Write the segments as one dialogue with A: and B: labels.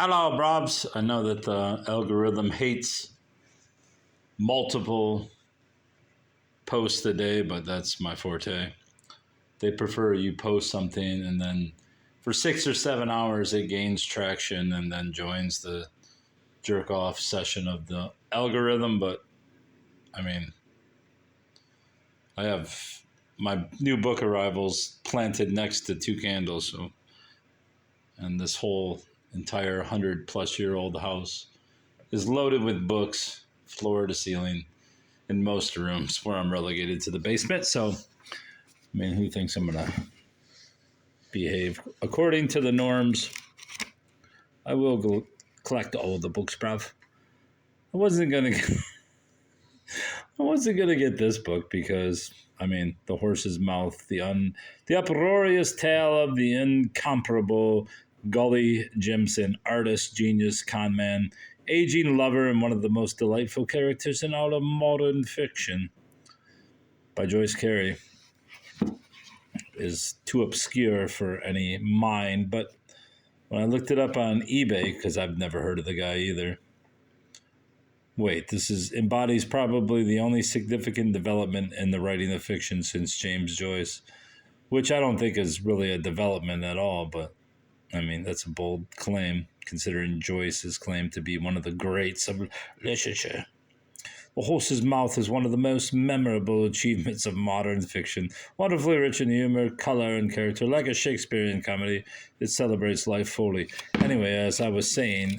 A: Hello, Brobs. I know that the algorithm hates multiple posts a day, but that's my forte. They prefer you post something and then for 6 or 7 hours it gains traction and then joins the jerk off session of the algorithm. But I mean, I have my new book arrivals planted next to two candles, so and this whole entire 100-plus-year-old house is loaded with books, floor to ceiling, in most rooms where I'm relegated to the basement. So, I mean, who thinks I'm going to behave according to the norms? I will go collect all of the books, bruv. I wasn't gonna get this book because I mean, The Horse's Mouth, the uproarious tale of the incomparable Gully Jimson, artist, genius, conman, aging lover, and one of the most delightful characters in all of modern fiction, by Joyce Carey, is too obscure for any mind. But when I looked it up on eBay, because I've never heard of the guy either, wait, embodies probably the only significant development in the writing of fiction since James Joyce, which I don't think is really a development at all, but I mean, that's a bold claim, considering Joyce's claim to be one of the greats of literature. The Horse's Mouth is one of the most memorable achievements of modern fiction. Wonderfully rich in humor, color, and character, like a Shakespearean comedy, it celebrates life fully. Anyway, as I was saying,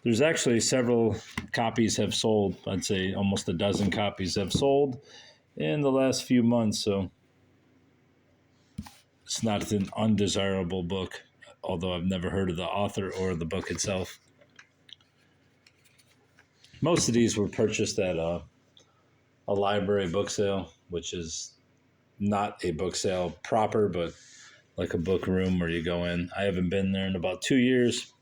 A: there's actually several copies have sold. I'd say almost a dozen copies have sold in the last few months, so it's not an undesirable book, although I've never heard of the author or the book itself. Most of these were purchased at a library book sale, which is not a book sale proper, but like a book room where you go in. I haven't been there in about 2 years,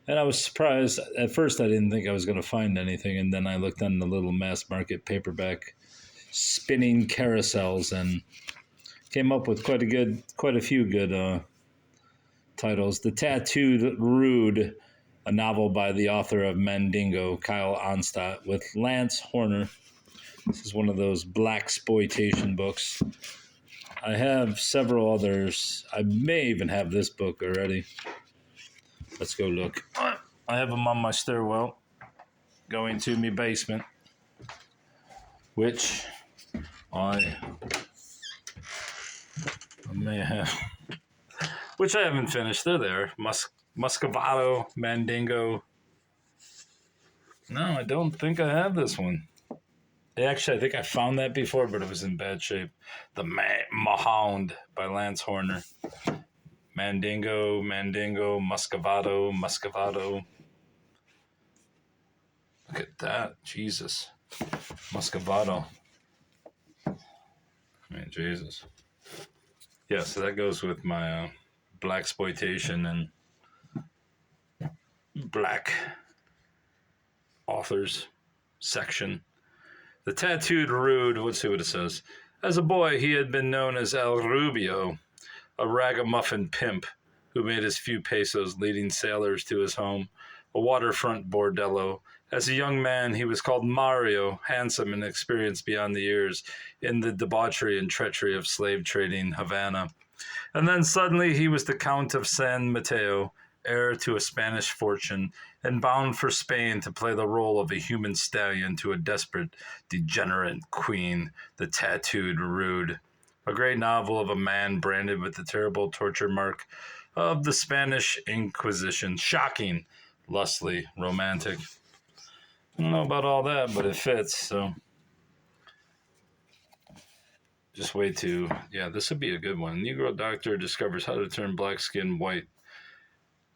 A: and I was surprised. At first, I didn't think I was going to find anything, and then I looked on the little mass market paperback spinning carousels and came up with quite a few good titles. The Tattooed Rude, a novel by the author of Mandingo, Kyle Onstadt, with Lance Horner. This is one of those Blackpoitation books. I have several others. I may even have this book already. Let's go look. I have them on my stairwell going to my basement, which I may have, which I haven't finished. They're there. Muscovado, Mandingo. No, I don't think I have this one. Actually, I think I found that before, but it was in bad shape. The Mahound by Lance Horner. Mandingo, Muscovado. Look at that. Jesus. Muscovado. I mean, Jesus. Yeah, so that goes with my Blaxploitation and Black authors section. The Tattooed Rude, let's see what it says. As a boy, he had been known as El Rubio, a ragamuffin pimp who made his few pesos leading sailors to his home, a waterfront bordello. As a young man, he was called Mario, handsome and experienced beyond the years in the debauchery and treachery of slave trading Havana. And then suddenly he was the Count of San Mateo, heir to a Spanish fortune, and bound for Spain to play the role of a human stallion to a desperate, degenerate queen, the Tattooed Rude. A great novel of a man branded with the terrible torture mark of the Spanish Inquisition. Shocking, lustily romantic. I don't know about all that, but it fits, so just wait this would be a good one. Negro doctor discovers how to turn black skin white.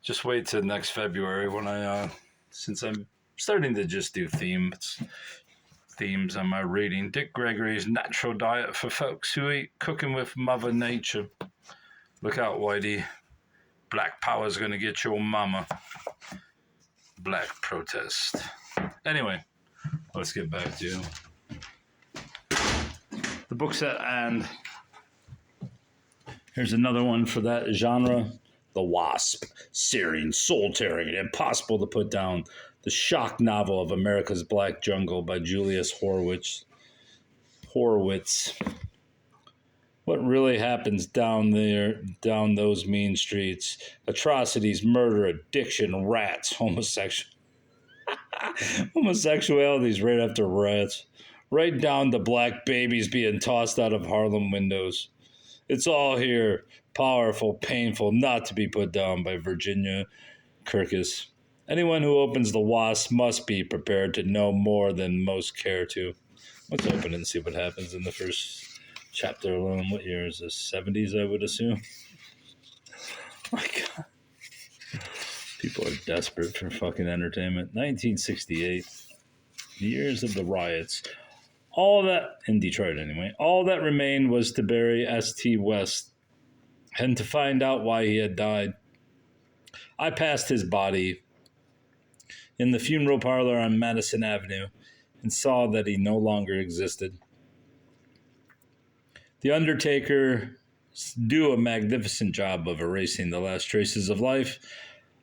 A: Just wait till next February when since I'm starting to just do themes on my reading. Dick Gregory's Natural Diet for Folks Who Eat Cooking with Mother Nature. Look out, Whitey. Black power's gonna get your mama. Black protest. Anyway, let's get back to the book set, and here's another one for that genre. The Wasp, searing, soul-tearing, impossible to put down. The shock novel of America's Black Jungle by Julius Horowitz. What really happens down there, down those mean streets? Atrocities, murder, addiction, rats, homosexuality is right after rats. Right down to black babies being tossed out of Harlem windows. It's all here. Powerful, painful, not to be put down by Virginia Kirkus. Anyone who opens the Wasp must be prepared to know more than most care to. Let's open it and see what happens in the first chapter alone. What year is this? 70s, I would assume. Oh my God. People are desperate for fucking entertainment. 1968. Years of the riots. All that, in Detroit anyway, all that remained was to bury S.T. West and to find out why he had died. I passed his body in the funeral parlor on Madison Avenue and saw that he no longer existed. The undertaker do a magnificent job of erasing the last traces of life.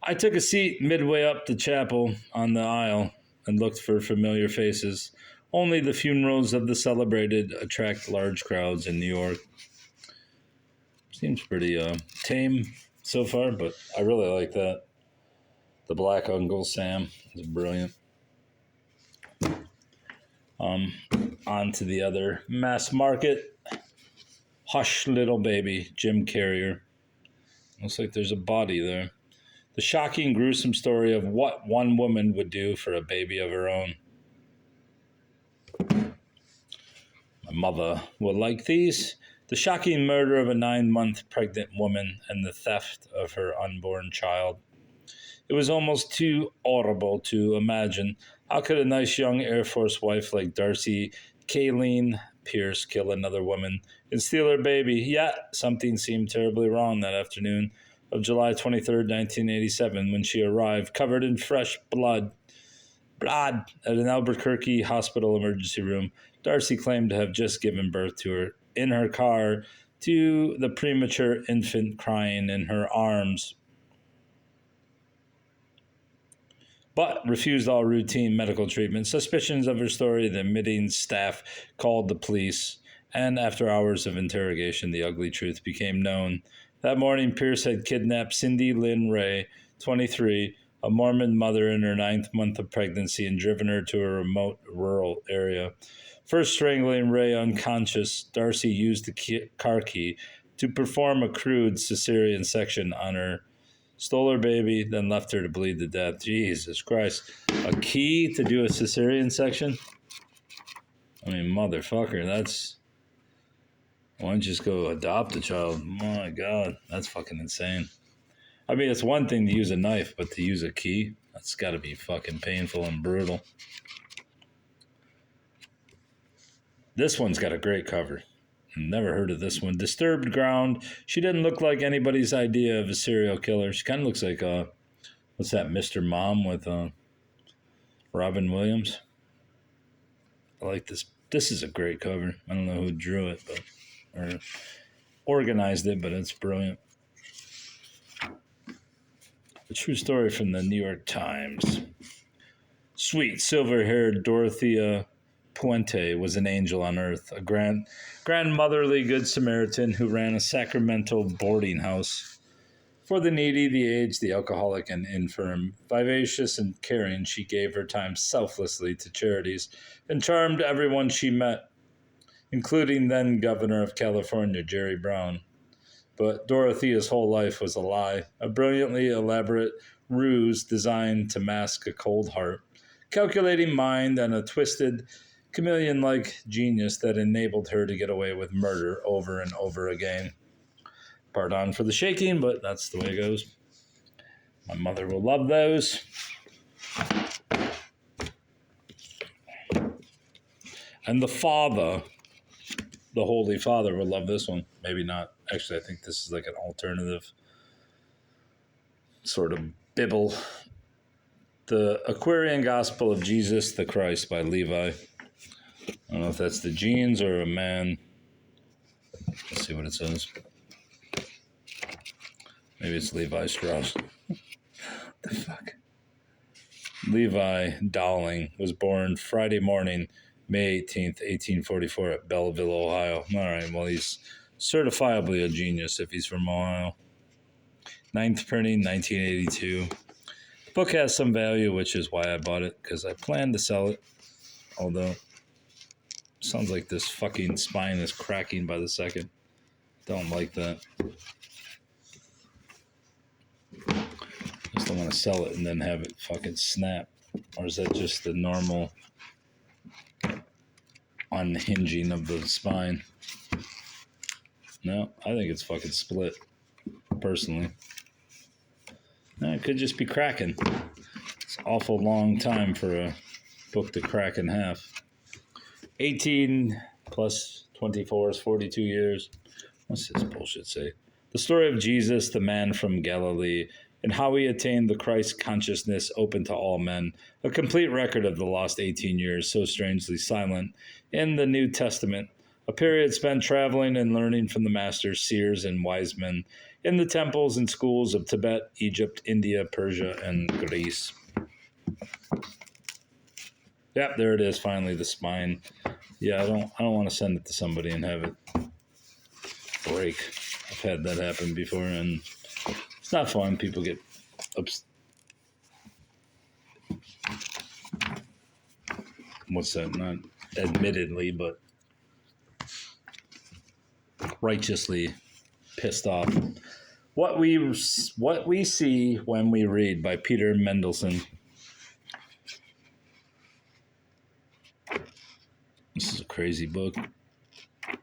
A: I took a seat midway up the chapel on the aisle and looked for familiar faces. Only the funerals of the celebrated attract large crowds in New York. Seems pretty tame so far, but I really like that. The Black Uncle Sam is brilliant. On to the other mass market. Hush, Little Baby, Jim Carrier. Looks like there's a body there. The shocking, gruesome story of what one woman would do for a baby of her own. My mother will like these. The shocking murder of a 9-month pregnant woman and the theft of her unborn child. It was almost too audible to imagine. How could a nice young Air Force wife like Darcy Kayleen Pierce kill another woman and steal her baby? Yet something seemed terribly wrong that afternoon of July 23rd, 1987, when she arrived covered in fresh blood at an Albuquerque hospital emergency room. Darcy claimed to have just given birth to her in her car to the premature infant crying in her arms, but refused all routine medical treatment. Suspicions of her story, the admitting staff called the police, and after hours of interrogation, the ugly truth became known. That morning, Pierce had kidnapped Cindy Lynn Ray, 23, a Mormon mother in her 9th month of pregnancy, and driven her to a remote rural area. First strangling Ray unconscious, Darcy used the car key to perform a crude cesarean section on her, stole her baby, then left her to bleed to death. Jesus Christ. A key to do a cesarean section? I mean, motherfucker, that's... Why don't you just go adopt a child? My God, that's fucking insane. I mean, it's one thing to use a knife, but to use a key? That's got to be fucking painful and brutal. This one's got a great cover. Never heard of this one. Disturbed Ground. She didn't look like anybody's idea of a serial killer. She kind of looks like, what's that, Mr. Mom with Robin Williams? I like this. This is a great cover. I don't know who drew it, or organized it, but it's brilliant. A true story from the New York Times. Sweet, silver-haired Dorothea Puente was an angel on earth, a grandmotherly good Samaritan who ran a Sacramento boarding house for the needy, the aged, the alcoholic, and infirm. Vivacious and caring, she gave her time selflessly to charities and charmed everyone she met, including then Governor of California, Jerry Brown. But Dorothea's whole life was a lie, a brilliantly elaborate ruse designed to mask a cold heart, calculating mind, and a twisted, chameleon-like genius that enabled her to get away with murder over and over again. Pardon for the shaking, but that's the way it goes. My mother will love those. And the Father, the Holy Father, will love this one. Maybe not. Actually, I think this is like an alternative sort of Bible. The Aquarian Gospel of Jesus the Christ by Levi. I don't know if that's the jeans or a man. Let's see what it says. Maybe it's Levi Strauss. The fuck? Levi Dowling was born Friday morning, May 18th, 1844 at Belleville, Ohio. All right, well, he's certifiably a genius if he's from Ohio. Ninth printing, 1982. The book has some value, which is why I bought it, because I plan to sell it. Although, sounds like this fucking spine is cracking by the second. Don't like that. Just don't want to sell it and then have it fucking snap. Or is that just the normal unhinging of the spine? No, I think it's fucking split, personally. No, it could just be cracking. It's an awful long time for a book to crack in half. 18 plus 24 is 42 years. What's this bullshit say? The story of Jesus, the man from Galilee, and how he attained the Christ consciousness open to all men. A complete record of the lost 18 years, so strangely silent in the New Testament. A period spent traveling and learning from the masters, seers, and wise men in the temples and schools of Tibet, Egypt, India, Persia, and Greece. Yep, there it is, finally, the spine. Yeah, I don't want to send it to somebody and have it break. I've had that happen before, and it's not fun. People get what's that? Not admittedly, but righteously pissed off. What we see when we read by Peter Mendelssohn. This is a crazy book. I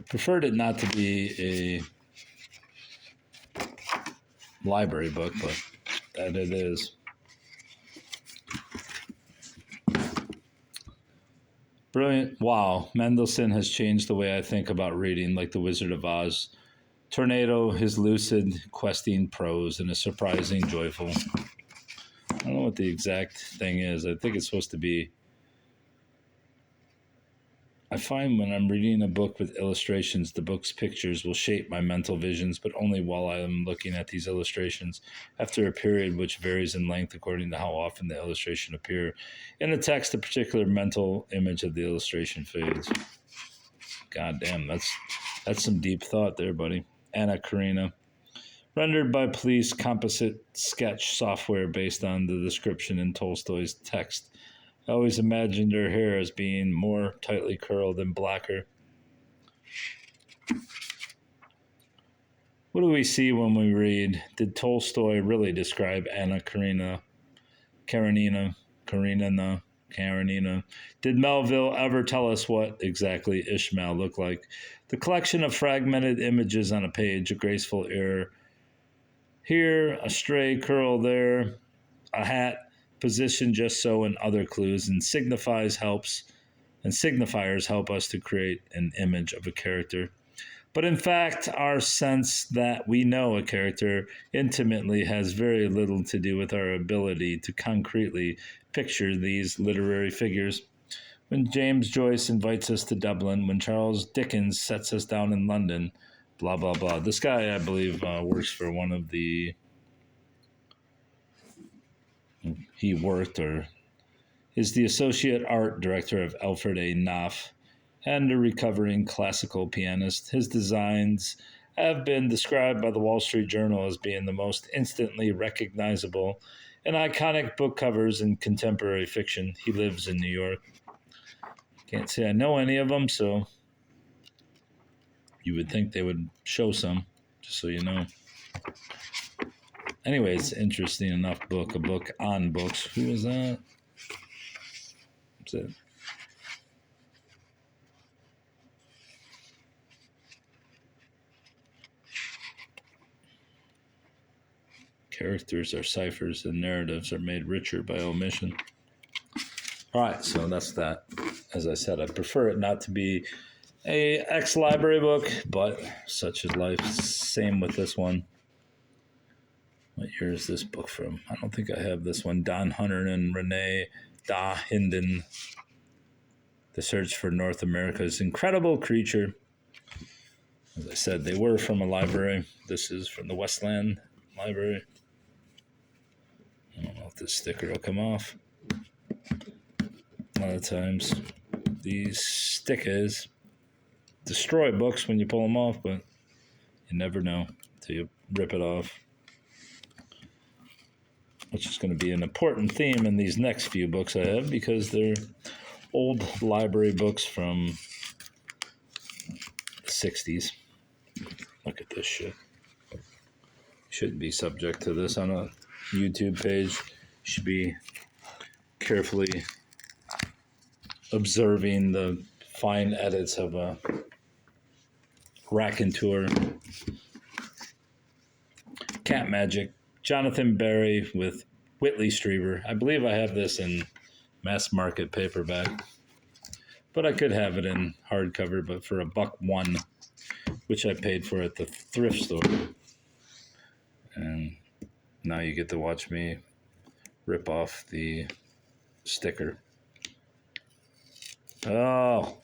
A: preferred it not to be a library book, but that it is. Brilliant. Wow. Mendelssohn has changed the way I think about reading, like The Wizard of Oz. Tornado, his lucid, questing prose, and a surprising, joyful. I don't know what the exact thing is. I think it's supposed to be. I find when I'm reading a book with illustrations, the book's pictures will shape my mental visions, but only while I am looking at these illustrations. After a period which varies in length according to how often the illustration appears in the text, the particular mental image of the illustration fades. God damn, that's some deep thought there, buddy. Anna Karenina. Rendered by police composite sketch software based on the description in Tolstoy's text. I always imagined her hair as being more tightly curled and blacker. What do we see when we read? Did Tolstoy really describe Anna Karenina? Did Melville ever tell us what exactly Ishmael looked like? The collection of fragmented images on a page, a graceful error here, a stray curl there, a hat positioned just so, and other clues, and signifiers help us to create an image of a character. But in fact, our sense that we know a character intimately has very little to do with our ability to concretely picture these literary figures. When James Joyce invites us to Dublin, when Charles Dickens sets us down in London, blah, blah, blah. This guy, I believe, works for one of the... He worked or is the associate art director of Alfred A. Knopf and a recovering classical pianist. His designs have been described by the Wall Street Journal as being the most instantly recognizable and iconic book covers in contemporary fiction. He lives in New York. Can't say I know any of them, so you would think they would show some, just so you know. Anyway, it's interesting enough book, a book on books. Who is that? What's it? Characters are ciphers and narratives are made richer by omission. All right, so that's that. As I said, I prefer it not to be a ex-library book, but such is life. Same with this one. What year is this book from? I don't think I have this one. Don Hunter and Renee Dahinden. The Search for North America's Incredible Creature. As I said, they were from a library. This is from the Westland Library. I don't know if this sticker will come off. A lot of times these stickers destroy books when you pull them off, but you never know until you rip it off. Which is going to be an important theme in these next few books I have because they're old library books from the 60s. Look at this shit. Shouldn't be subject to this on a YouTube page. Should be carefully observing the fine edits of a raconteur. Cat Magic, Jonathan Barry with Whitley Strieber. I believe I have this in mass market paperback, but I could have it in hardcover, but for $1.01, which I paid for at the thrift store. And now you get to watch me rip off the sticker. Oh.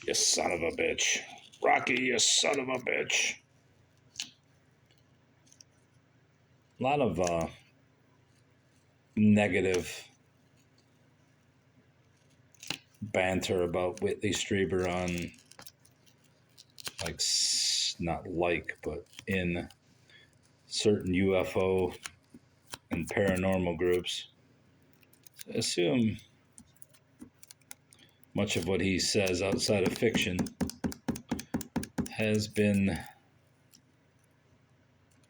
A: You son of a bitch. Rocky, you son of a bitch. A lot of negative banter about Whitley Strieber on, but in certain UFO and paranormal groups. I assume much of what he says outside of fiction has been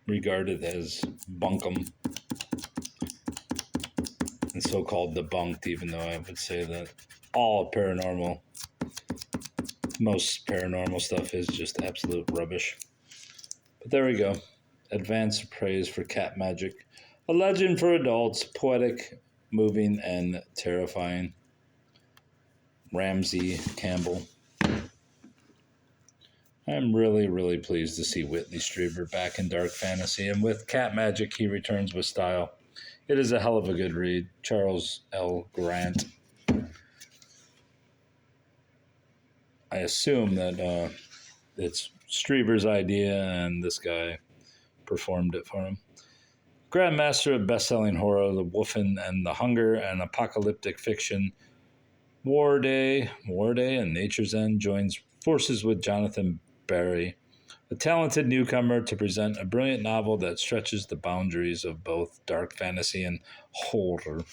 A: regarded as bunkum and so-called debunked, even though I would say that most paranormal stuff is just absolute rubbish. But there we go. Advanced praise for Cat Magic. A legend for adults, poetic, moving, and terrifying. Ramsey Campbell. I'm really, really pleased to see Whitley Strieber back in dark fantasy, and with Cat Magic, he returns with style. It is a hell of a good read. Charles L. Grant. I assume that it's Strieber's idea, and this guy performed it for him. Grandmaster of best-selling horror, The Wolfen and the Hunger, and apocalyptic fiction, War Day and Nature's End joins forces with Jonathan Barry, a talented newcomer, to present a brilliant novel that stretches the boundaries of both dark fantasy and horror.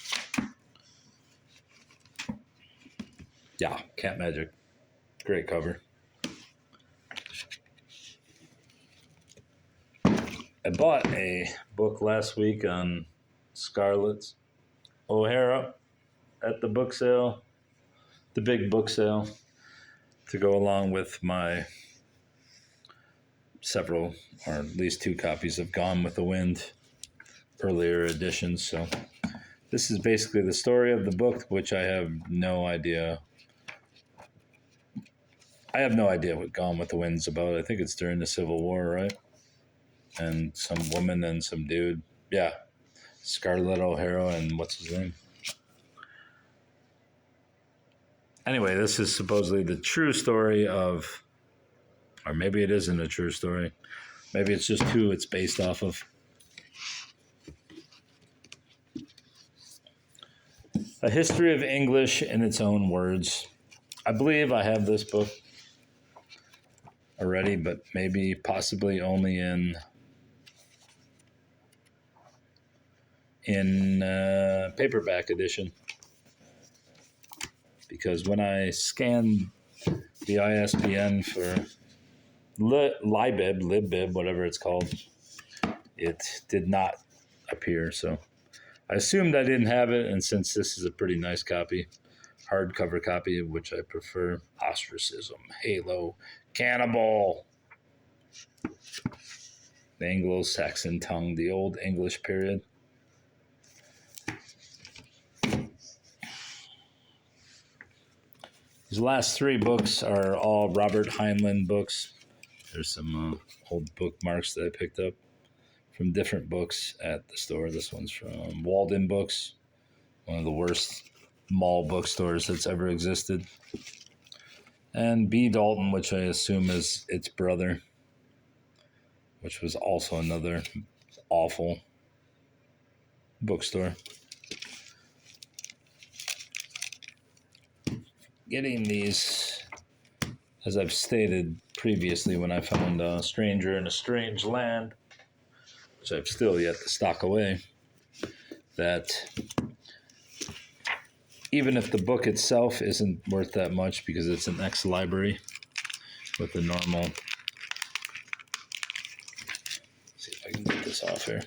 A: Yeah, Cat Magic. Great cover. I bought a book last week on Scarlett O'Hara at the book sale, the big book sale, to go along with my several, or at least 2 copies of Gone with the Wind, earlier editions. So this is basically the story of the book, which I have no idea. I have no idea what Gone with the Wind's about. I think it's during the Civil War, right? And some woman and some dude. Yeah. Scarlett O'Hara and what's his name? Anyway, this is supposedly the true story of, or maybe it isn't a true story. Maybe it's just who it's based off of. A History of English in its own words. I believe I have this book already, but maybe possibly only in paperback edition. Because when I scanned the ISBN for Libib, whatever it's called, it did not appear. So I assumed I didn't have it, and since this is a pretty nice copy, hardcover copy, which I prefer, Ostracism, Halo, Cannibal, the Anglo-Saxon tongue, the Old English period. These last 3 books are all Robert Heinlein books. There's some old bookmarks that I picked up from different books at the store. This one's from Walden Books, one of the worst mall bookstores that's ever existed. And B. Dalton, which I assume is its brother, which was also another awful bookstore. Getting these, as I've stated previously when I found A Stranger in a Strange Land, which I've still yet to stock away, that even if the book itself isn't worth that much because it's an ex-library with the normal... Let's see if I can get this off here.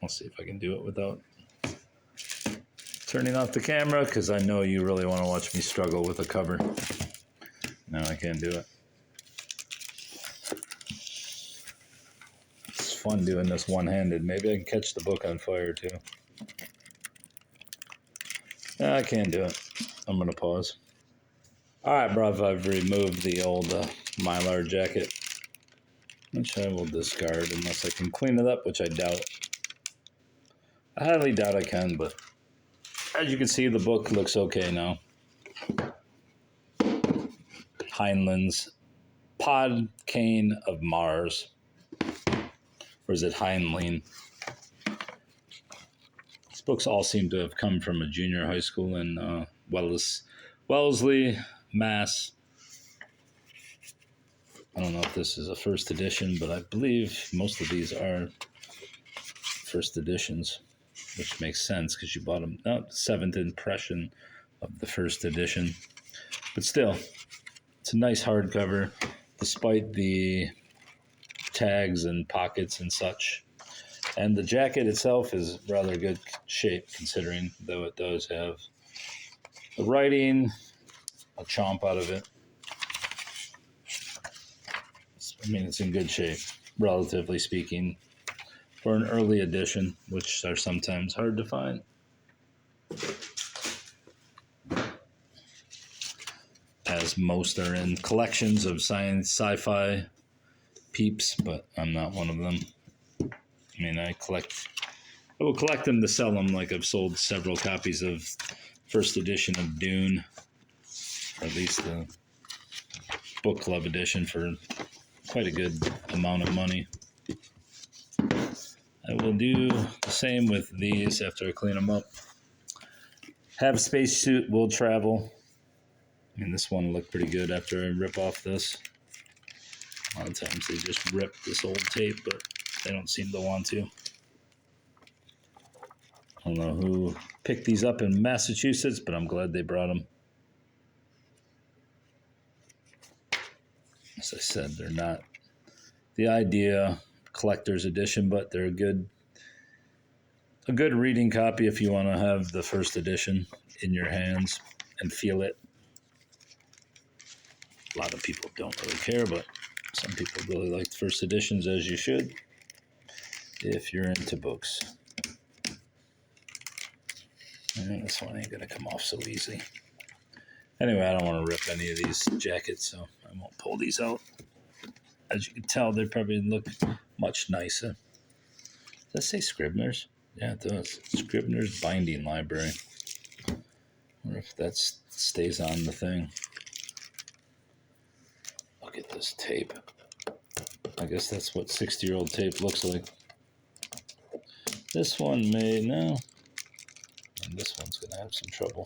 A: I'll see if I can do it without turning off the camera, because I know you really want to watch me struggle with a cover. No, I can't do it. It's fun doing this one-handed. Maybe I can catch the book on fire too. No, I can't do it. I'm going to pause. All right, bruv, I've removed the old Mylar jacket, which I will discard unless I can clean it up, which I doubt. I highly doubt I can, but as you can see, the book looks okay now. Heinlein's Podkayne of Mars. Or is it Heinlein? These books all seem to have come from a junior high school in Wellesley, Mass. I don't know if this is a first edition, but I believe most of these are first editions, which makes sense because you bought them. No, seventh impression of the first edition. But still, it's a nice hardcover, despite the tags and pockets and such. And the jacket itself is rather good shape, considering, though it does have the writing, a chomp out of it. I mean, it's in good shape, relatively speaking, for an early edition, which are sometimes hard to find. As most are in collections of science, sci-fi peeps, but I'm not one of them. I mean, I will collect them to sell them, like I've sold several copies of first edition of Dune, or at least the book club edition, for quite a good amount of money. I will do the same with these after I clean them up. Have Spacesuit Will Travel. I mean, this one looked pretty good after I rip off this. A lot of times they just rip this old tape, but they don't seem to want to. I don't know who picked these up in Massachusetts, but I'm glad they brought them. As I said, they're not the idea collector's edition, but they're a good reading copy if you want to have the first edition in your hands and feel it. A lot of people don't really care, but some people really like the first editions, as you should, if you're into books. And this one ain't going to come off so easy. Anyway, I don't want to rip any of these jackets, so I won't pull these out. As you can tell, they probably look much nicer. Does that say Scribner's? Yeah, it does. Scribner's Binding Library. I wonder if that stays on the thing. Look at this tape. I guess that's what 60-year-old tape looks like. This one may, no. And this one's going to have some trouble.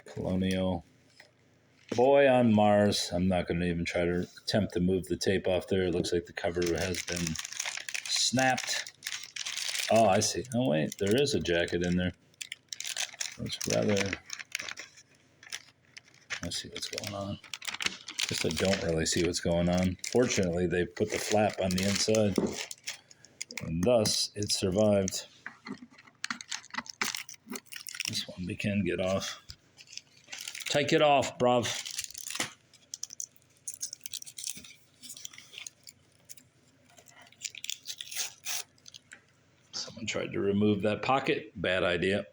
A: Colonial Boy on Mars. I'm not going to even try to attempt to move the tape off there. It looks like the cover has been snapped. Oh, I see. Oh, wait. There is a jacket in there. It's rather... Let's see what's going on. Guess I don't really see what's going on. Fortunately, they put the flap on the inside. And thus, it survived. This one we can get off. Take it off, bruv. Someone tried to remove that pocket. Bad idea.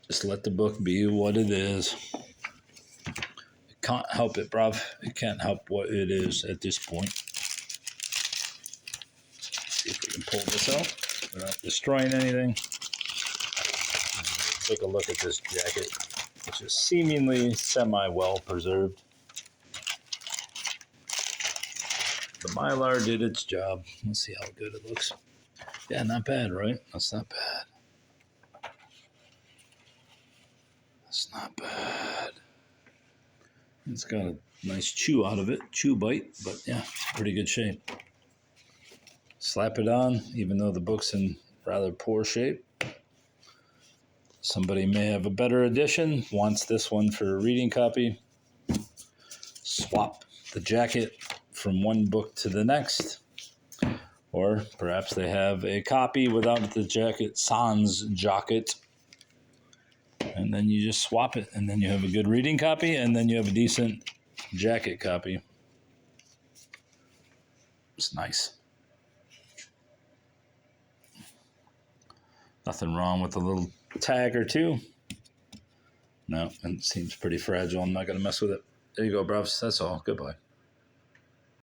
A: Just let the book be what it is. It can't help it, bruv. It can't help what it is at this point. See if we can pull this out without destroying anything. Take a look at this jacket, which is seemingly semi-well preserved. The Mylar did its job. Let's see how good it looks. Yeah, not bad, right? That's not bad. That's not bad. It's got a nice chew out of it, chew bite, but yeah, pretty good shape. Slap it on, even though the book's in rather poor shape. Somebody may have a better edition, wants this one for a reading copy. Swap the jacket from one book to the next. Or perhaps they have a copy without the jacket, sans jacket. And then you just swap it, and then you have a good reading copy, and then you have a decent jacket copy. It's nice. Nothing wrong with a little tag or two. No, it seems pretty fragile. I'm not going to mess with it. There you go, bros. That's all. Goodbye.